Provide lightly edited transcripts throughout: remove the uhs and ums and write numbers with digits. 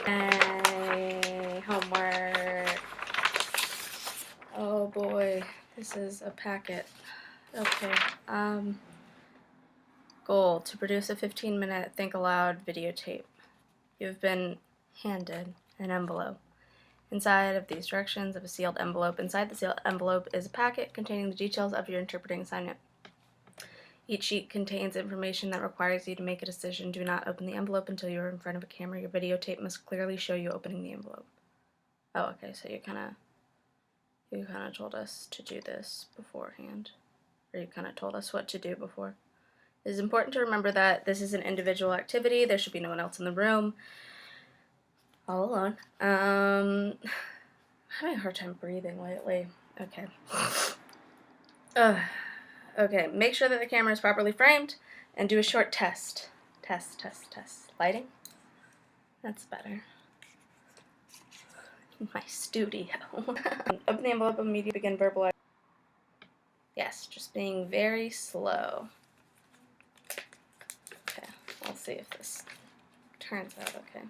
Hey, homework. Oh boy, this is a packet. Okay, goal, to produce a 15-minute Think Aloud videotape. You've been handed an envelope. Inside of these directions of a sealed envelope, inside the sealed envelope is a packet containing the details of your interpreting assignment. Each sheet contains information that requires you to make a decision. Do not open the envelope until you are in front of a camera. Your videotape must clearly show you opening the envelope. Oh, okay, so you kind of told us to do this beforehand. Or you kind of told us what to do before. It is important to remember that this is an individual activity. There should be no one else in the room. All alone. I'm having a hard time breathing lately. Okay. Okay, make sure that the camera is properly framed and do a short test. Test. Lighting? That's better. My studio. Open the envelope immediately, begin verbalizing. Yes, just being very slow. Okay, we'll see if this turns out okay.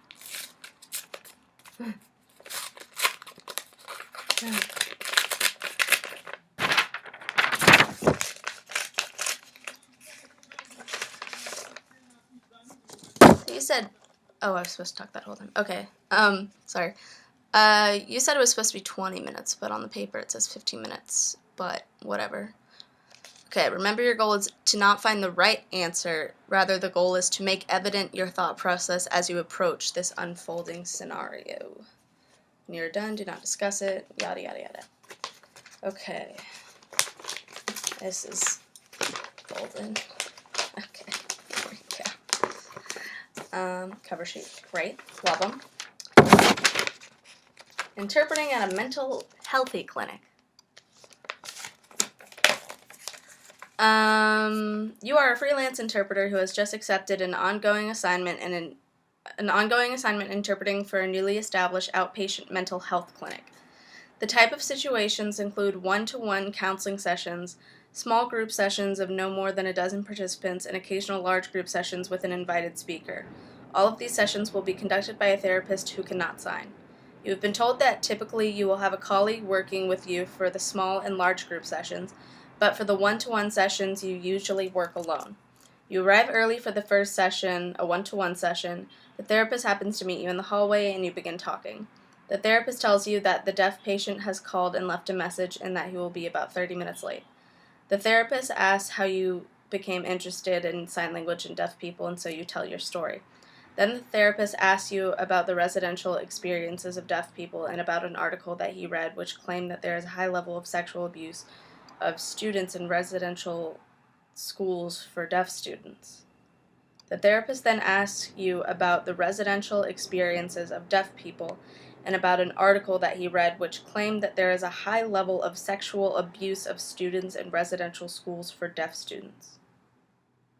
You said, oh, I was supposed to talk that whole time. Okay, sorry. You said it was supposed to be 20 minutes, but on the paper it says 15 minutes, but whatever. Okay, remember your goal is to not find the right answer. Rather, the goal is to make evident your thought process as you approach this unfolding scenario. When you're done, do not discuss it, yada, yada, yada. Okay. This is golden. Okay, there we go. Cover sheet. Great. Love them. Interpreting at a mental healthy clinic. You are a freelance interpreter who has just accepted an ongoing assignment interpreting for a newly established outpatient mental health clinic. The type of situations include one-to-one counseling sessions, small group sessions of no more than a dozen participants, and occasional large group sessions with an invited speaker. All of these sessions will be conducted by a therapist who cannot sign. You have been told that typically you will have a colleague working with you for the small and large group sessions, but for the one-to-one sessions you usually work alone. You arrive early for the first session, a one-to-one session. The therapist happens to meet you in the hallway and you begin talking. The therapist tells you that the deaf patient has called and left a message and that he will be about 30 minutes late. The therapist asks how you became interested in sign language and deaf people, and so you tell your story. Then the therapist asks you about the residential experiences of deaf people and about an article that he read which claimed that there is a high level of sexual abuse of students in residential schools for deaf students. The therapist then asks you about the residential experiences of deaf people and about an article that he read which claimed that there is a high level of sexual abuse of students in residential schools for deaf students.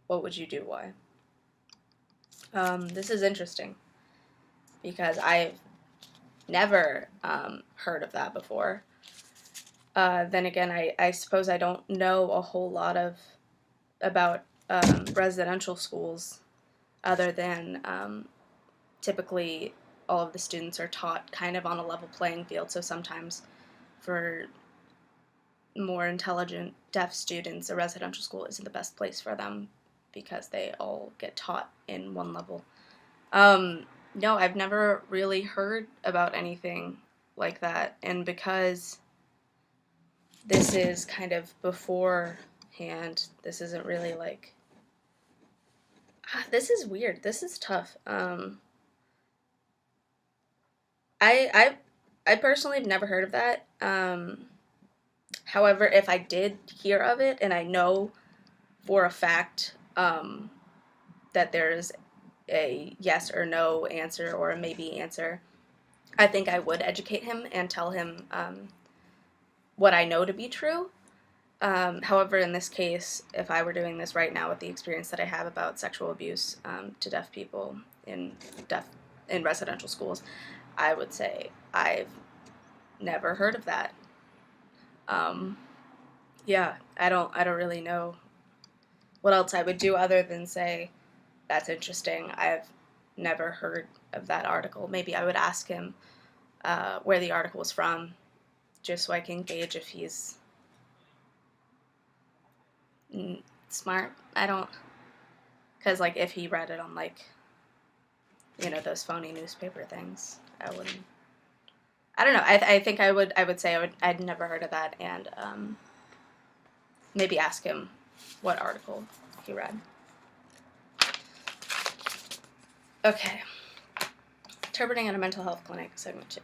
What would you do? Why? This is interesting because I've never heard of that before. Then again, I suppose I don't know a whole lot about residential schools other than typically all of the students are taught kind of on a level playing field, so sometimes for more intelligent deaf students, a residential school isn't the best place for them because they all get taught in one level. No, I've never really heard about anything like that, and because this is kind of beforehand, this isn't really like, this is weird, this is tough. I personally have never heard of that. However, if I did hear of it and I know for a fact that there's a yes or no answer or a maybe answer, I think I would educate him and tell him what I know to be true. However, in this case, if I were doing this right now with the experience that I have about sexual abuse to deaf people in residential schools, I would say I've never heard of that. Yeah, I don't really know what else I would do other than say that's interesting. I've never heard of that article. Maybe I would ask him where the article was from, just so I can gauge if he's smart. I don't, because, like, if he read it on, like, you know, those phony newspaper things, I wouldn't. I don't know. I think I would say I'd never heard of that, and maybe ask him what article he read. Okay. Interpreting at a mental health clinic, segment 2.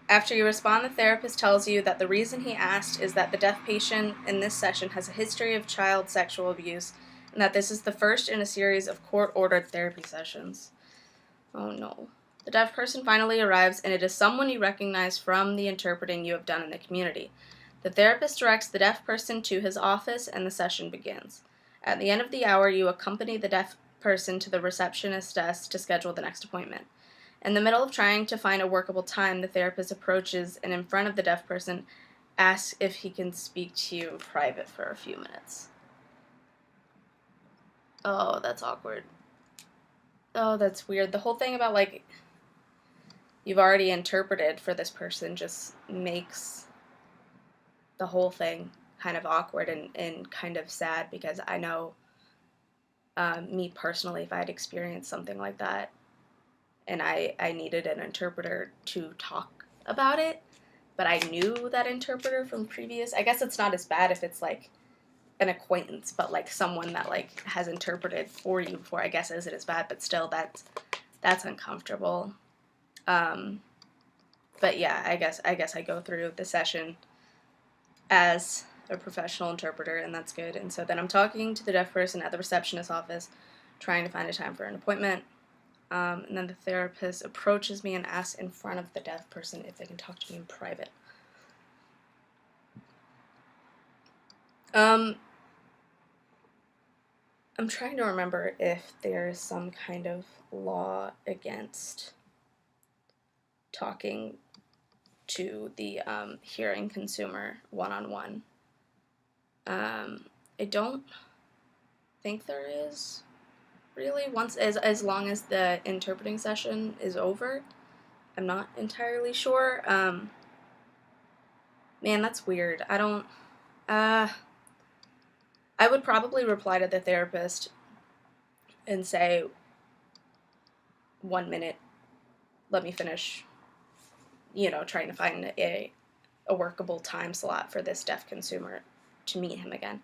After you respond, the therapist tells you that the reason he asked is that the deaf patient in this session has a history of child sexual abuse, and that this is the first in a series of court-ordered therapy sessions. Oh no. The deaf person finally arrives, and it is someone you recognize from the interpreting you have done in the community. The therapist directs the deaf person to his office, and the session begins. At the end of the hour, you accompany the deaf person to the receptionist's desk to schedule the next appointment. In the middle of trying to find a workable time, the therapist approaches and in front of the deaf person asks if he can speak to you in private for a few minutes. Oh, that's awkward. Oh, that's weird. The whole thing about, like, you've already interpreted for this person just makes the whole thing kind of awkward and kind of sad, because I know me personally, if I'd experienced something like that and I needed an interpreter to talk about it, but I knew that interpreter from previous, I guess it's not as bad if it's like an acquaintance, but like someone that like has interpreted for you before, I guess isn't as bad, but still that's uncomfortable. But yeah, I guess I go through the session as a professional interpreter, and that's good. And so then I'm talking to the deaf person at the receptionist's office, trying to find a time for an appointment. And then the therapist approaches me and asks in front of the deaf person if they can talk to me in private. I'm trying to remember if there's some kind of law against talking to the hearing consumer one-on-one. I don't think there is, really, once as long as the interpreting session is over. I'm not entirely sure. Man, that's weird. I would probably reply to the therapist and say, 1 minute, let me finish, trying to find a workable time slot for this deaf consumer to meet him again.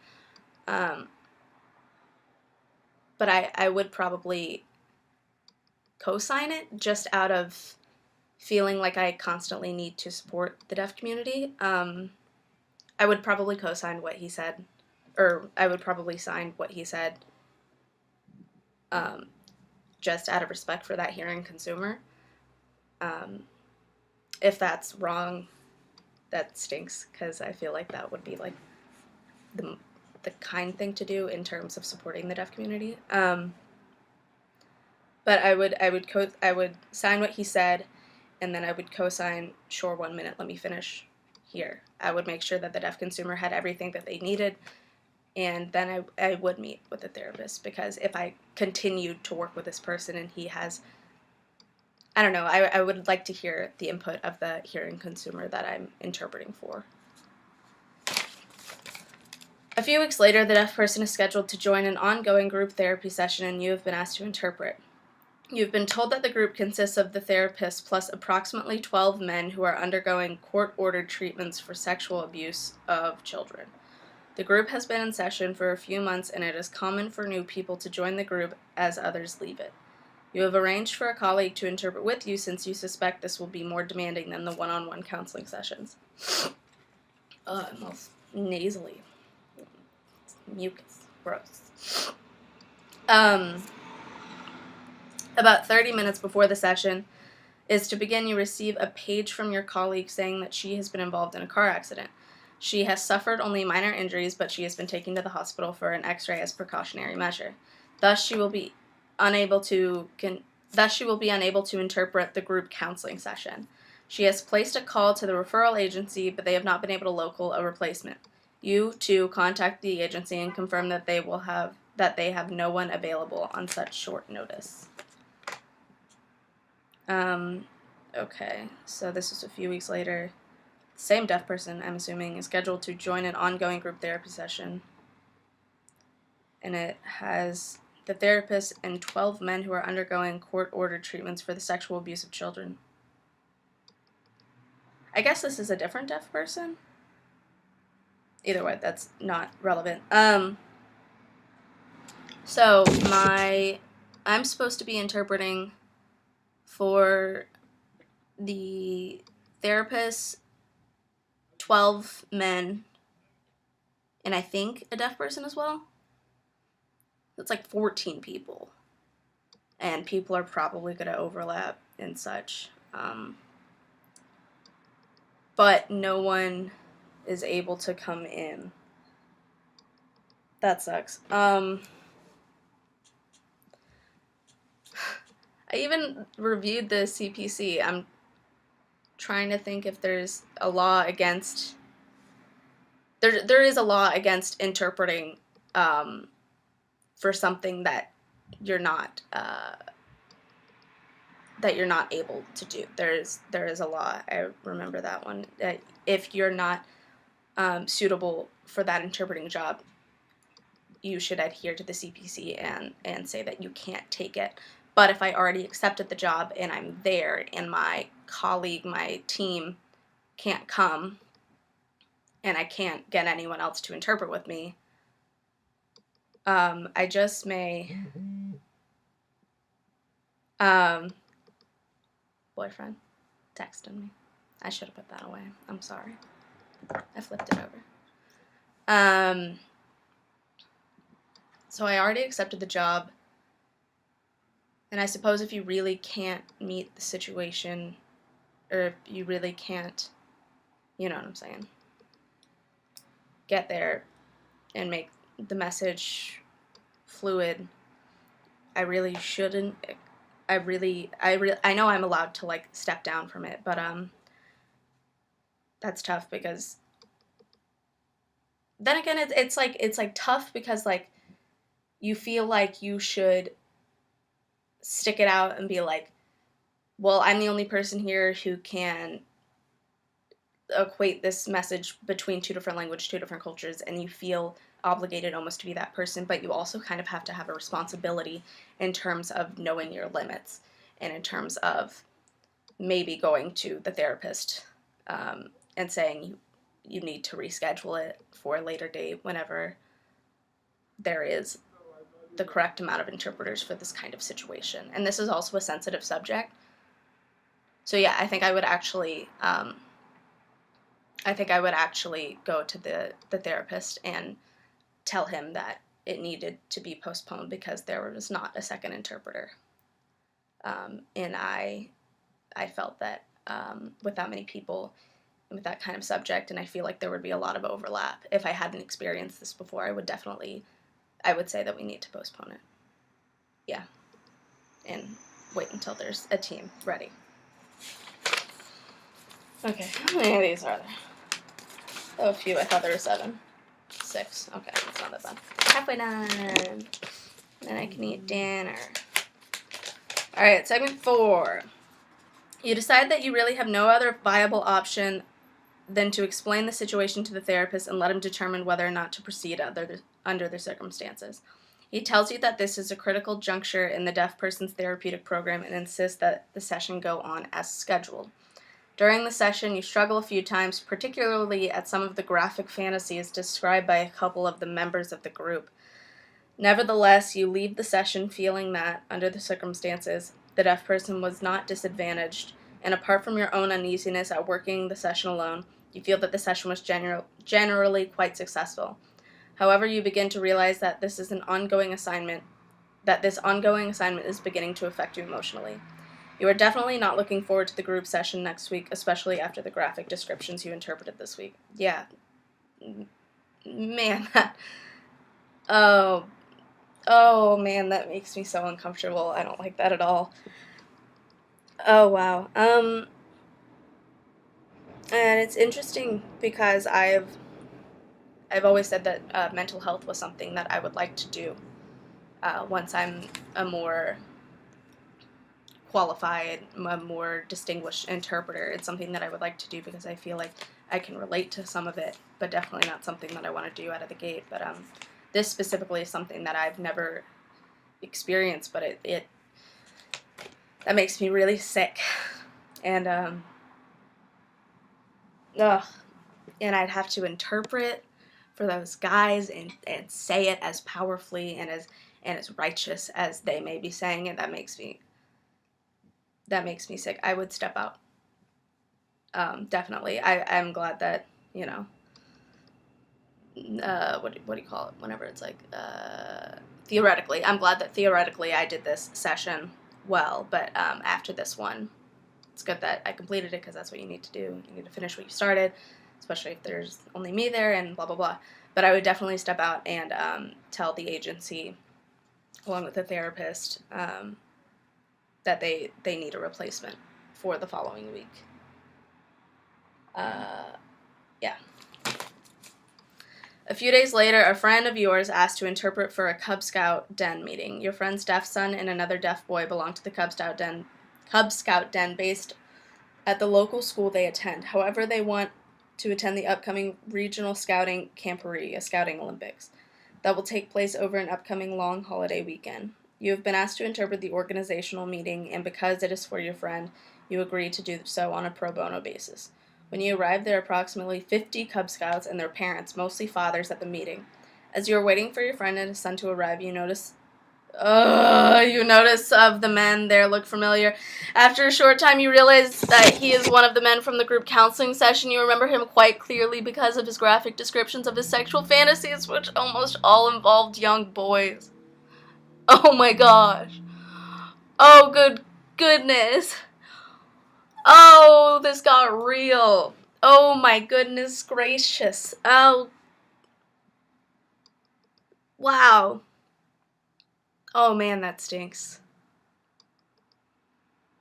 But I would probably co-sign it just out of feeling like I constantly need to support the deaf community. I would probably co-sign what he said, or I would probably sign what he said just out of respect for that hearing consumer. If that's wrong, that stinks, because I feel like that would be like the kind thing to do in terms of supporting the deaf community. But I would sign what he said, and then I would co-sign, sure, 1 minute, let me finish here. I would make sure that the deaf consumer had everything that they needed, and then I would meet with the therapist, because if I continued to work with this person and he has, I don't know, I would like to hear the input of the hearing consumer that I'm interpreting for. A few weeks later, the deaf person is scheduled to join an ongoing group therapy session, and you have been asked to interpret. You've been told that the group consists of the therapist plus approximately 12 men who are undergoing court-ordered treatments for sexual abuse of children. The group has been in session for a few months, and it is common for new people to join the group as others leave it. You have arranged for a colleague to interpret with you, since you suspect this will be more demanding than the one-on-one counseling sessions. It smells nasally. Mucus. Gross. About 30 minutes before the session is to begin, you receive a page from your colleague saying that she has been involved in a car accident. She has suffered only minor injuries, but she has been taken to the hospital for an X-ray as precautionary measure. Thus, she will be unable to interpret the group counseling session. She has placed a call to the referral agency, but they have not been able to locate a replacement. You, too, contact the agency and confirm that they have no one available on such short notice. Okay, so this is a few weeks later. Same deaf person, I'm assuming, is scheduled to join an ongoing group therapy session. And it has the therapist and 12 men who are undergoing court-ordered treatments for the sexual abuse of children. I guess this is a different deaf person? Either way, that's not relevant. So I'm supposed to be interpreting for the therapist, 12 men, and I think a deaf person as well. It's like 14 people. And people are probably going to overlap and such. But no one is able to come in. That sucks. I even reviewed the CPC. I'm trying to think if there's a law against... There is a law against interpreting for something that you're not able to do. There is a law. I remember that one. If you're not suitable for that interpreting job, you should adhere to the CPC and say that you can't take it. But if I already accepted the job and I'm there and my colleague, my team can't come and I can't get anyone else to interpret with me, I just may... boyfriend texted me. I should have put that away. I'm sorry. I flipped it over. So I already accepted the job, and I suppose if you really can't meet the situation, or if you really can't, you know what I'm saying, get there and make the message fluid, I really shouldn't. I know I'm allowed to, like, step down from it, but that's tough because then again, it's like tough because, like, you feel like you should stick it out and be like, well, I'm the only person here who can equate this message between two different languages, two different cultures, and you feel obligated almost to be that person, but you also kind of have to have a responsibility in terms of knowing your limits and in terms of maybe going to the therapist and saying you need to reschedule it for a later date whenever there is the correct amount of interpreters for this kind of situation. And this is also a sensitive subject. So yeah, I think I would actually go to the therapist and tell him that it needed to be postponed because there was not a second interpreter. And I felt that with that many people with that kind of subject, and I feel like there would be a lot of overlap. If I hadn't experienced this before, I would say that we need to postpone it. Yeah. And wait until there's a team ready. Okay, how many of these are there? Oh, a few. I thought there were 7. 6. Okay, that's not that bad. Halfway done. Then I can eat dinner. Alright, segment 4. You decide that you really have no other viable option than to explain the situation to the therapist and let him determine whether or not to proceed under the circumstances. He tells you that this is a critical juncture in the deaf person's therapeutic program and insists that the session go on as scheduled. During the session, you struggle a few times, particularly at some of the graphic fantasies described by a couple of the members of the group. Nevertheless, you leave the session feeling that, under the circumstances, the deaf person was not disadvantaged, and apart from your own uneasiness at working the session alone, you feel that the session was generally quite successful. However, you begin to realize that this ongoing assignment is beginning to affect you emotionally. You are definitely not looking forward to the group session next week, especially after the graphic descriptions you interpreted this week. Yeah. Man, oh man, that makes me so uncomfortable. I don't like that at all. Oh, wow. And it's interesting because I've always said that mental health was something that I would like to do once I'm a more qualified, a more distinguished interpreter. It's something that I would like to do because I feel like I can relate to some of it, but definitely not something that I want to do out of the gate. But this specifically is something that I've never experienced, but it that makes me really sick. And and I'd have to interpret for those guys and say it as powerfully and as righteous as they may be saying it. That makes me sick. I would step out. Definitely. I'm glad that, what do you call it? Whenever it's like, theoretically, I'm glad that theoretically I did this session well, but after this one, it's good that I completed it because that's what you need to do. You need to finish what you started, especially if there's only me there and blah, blah, blah. But I would definitely step out and tell the agency, along with the therapist, that they need a replacement for the following week. Yeah. A few days later, a friend of yours asked to interpret for a Cub Scout den meeting. Your friend's deaf son and another deaf boy belong to the Cub Scout den based at the local school they attend. However, they want to attend the upcoming regional scouting camporee, a scouting Olympics, that will take place over an upcoming long holiday weekend. You have been asked to interpret the organizational meeting, and because it is for your friend, you agree to do so on a pro bono basis. When you arrive, there are approximately 50 Cub Scouts and their parents, mostly fathers, at the meeting. As you are waiting for your friend and his son to arrive, you notice of the men there look familiar. After a short time, you realize that he is one of the men from the group counseling session. You remember him quite clearly because of his graphic descriptions of his sexual fantasies, which almost all involved young boys. Oh my gosh. Oh, goodness. Oh, this got real. Oh my goodness gracious. Oh. Wow. Oh man, that stinks.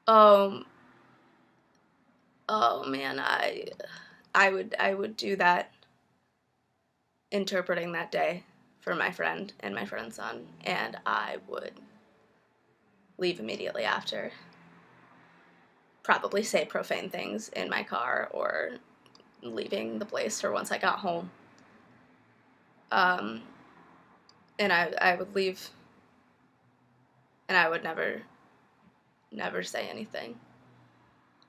Oh man, I would do that, interpreting that day for my friend and my friend's son, and I would leave immediately after. Probably say profane things in my car or leaving the place for once I got home. And I would leave, and I would never say anything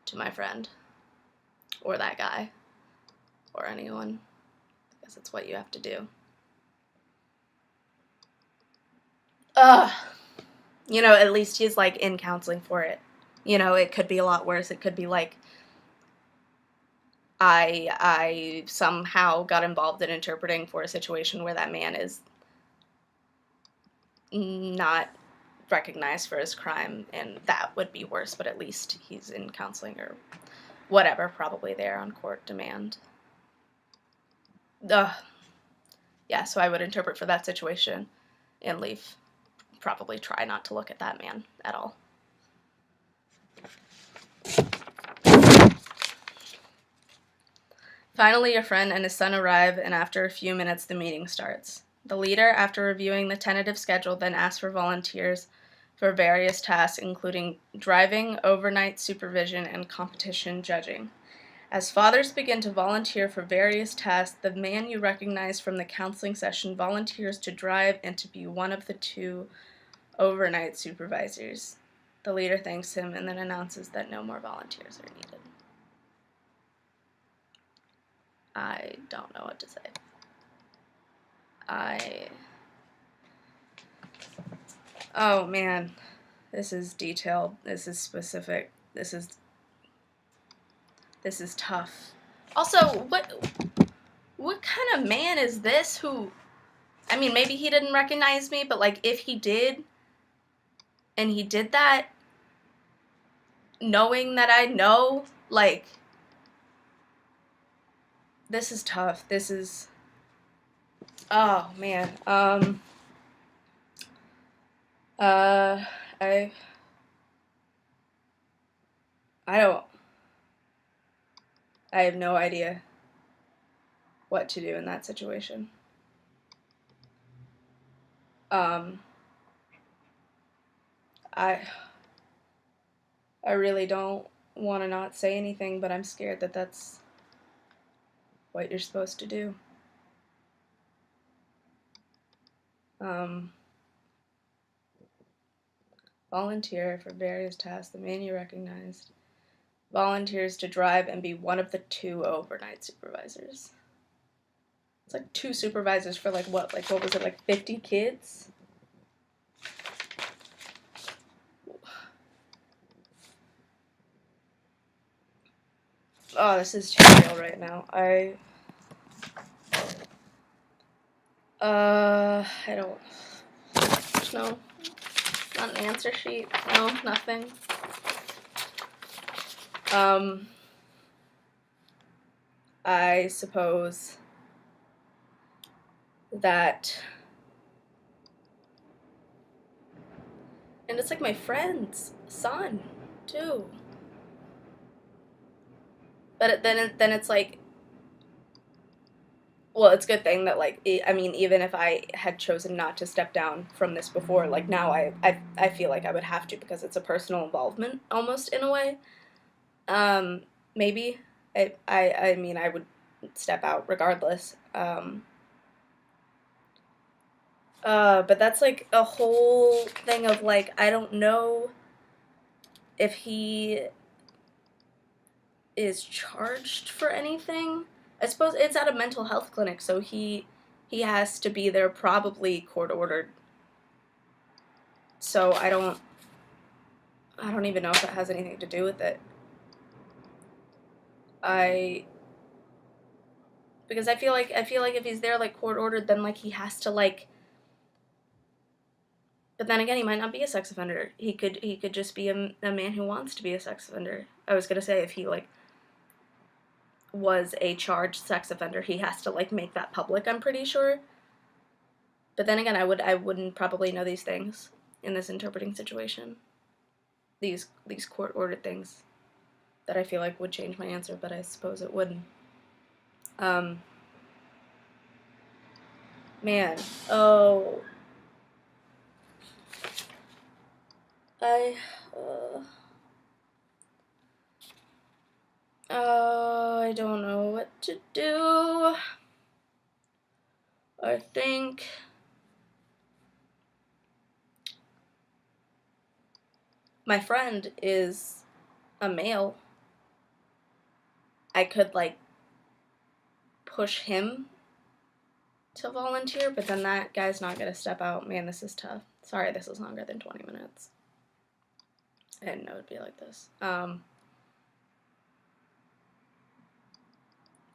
to my friend or that guy or anyone, because it's what you have to do. At least he's like in counseling for it. It could be a lot worse. It could be like I somehow got involved in interpreting for a situation where that man is not recognized for his crime, and that would be worse, but at least he's in counseling or whatever, probably there on court demand. Yeah, so I would interpret for that situation and leave. Probably try not to look at that man at all. Finally, your friend and his son arrive, and after a few minutes, the meeting starts. The leader, after reviewing the tentative schedule, then asks for volunteers for various tasks, including driving, overnight supervision, and competition judging. As fathers begin to volunteer for various tasks, the man you recognize from the counseling session volunteers to drive and to be one of the 2 overnight supervisors. The leader thanks him and then announces that no more volunteers are needed. I don't know what to say. Oh man, this is detailed. This is specific. This is tough. Also, what kind of man is this who, I mean, maybe he didn't recognize me, but like if he did, and he did that knowing that I know, like, this is tough. This is, oh man. I have no idea what to do in that situation. I, I really don't want to not say anything, but I'm scared that that's what you're supposed to do. Volunteer for various tasks the man you recognized. Volunteers to drive and be one of the 2 overnight supervisors. It's like 2 supervisors for like what was it, like 50 kids? Oh, this is too real right now. I don't, no, not an answer sheet, no, nothing. I suppose that, and it's like my friend's son, too. But then it's like, well, it's a good thing that, like, I mean, even if I had chosen not to step down from this before, like, now I feel like I would have to, because it's a personal involvement, almost, in a way. Maybe. I mean, I would step out regardless. But that's, like, a whole thing of, like, I don't know if he is charged for anything. I suppose it's at a mental health clinic, so he has to be there, probably court ordered. So I don't even know if that has anything to do with it. Because I feel like if he's there, like, court ordered, then, like, he has to, like, but then again, he might not be a sex offender. He could just be a man who wants to be a sex offender. I was gonna say, if he, like, was a charged sex offender, he has to, like, make that public, I'm pretty sure. But then again, I wouldn't probably know these things in this interpreting situation. These court ordered things that I feel like would change my answer, but I suppose it wouldn't. Man, oh, I don't know what to do. I think my friend is a male. I could, like, push him to volunteer, but then that guy's not gonna step out. Man, this is tough. Sorry, this is longer than 20 minutes. I didn't know it'd be like this.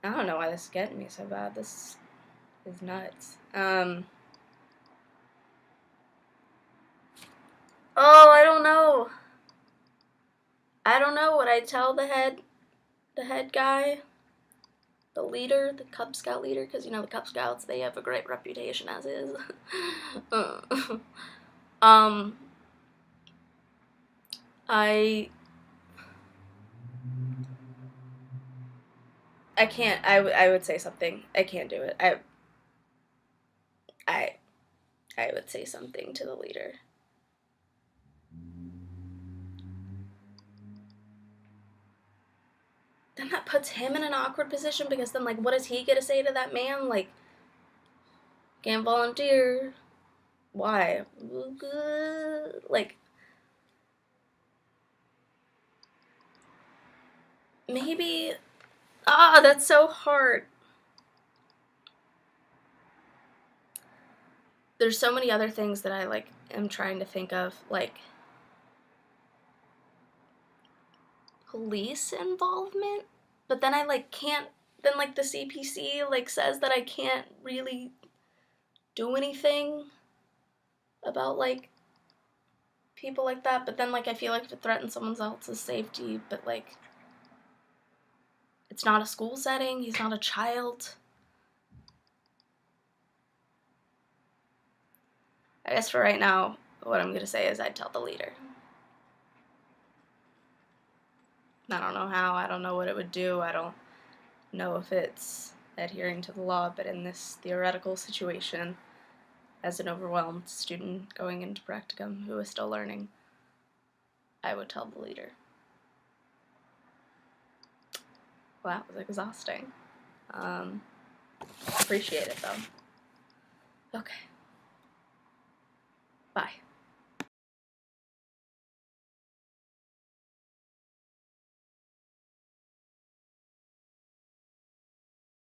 I don't know why this is getting me so bad. This is nuts. Oh, I don't know. I don't know what I tell the head guy, the leader, the Cub Scout leader, because, you know, the Cub Scouts, they have a great reputation as is. I can't. I would say something. I can't do it. I would say something to the leader. Then that puts him in an awkward position, because then, like, what is he gonna say to that man? Like, can't volunteer. Why? Like, maybe. That's so hard. There's so many other things that I, like, am trying to think of, like, police involvement, but then I, like, can't, then, like, the CPC, like, says that I can't really do anything about, like, people like that, but then, like, I feel like to threaten someone else's safety, but, like, it's not a school setting, he's not a child. I guess for right now, what I'm gonna say is I'd tell the leader. I don't know how, I don't know what it would do, I don't know if it's adhering to the law, but in this theoretical situation, as an overwhelmed student going into practicum who is still learning, I would tell the leader. Well, that was exhausting. Appreciate it, though. Okay. Bye.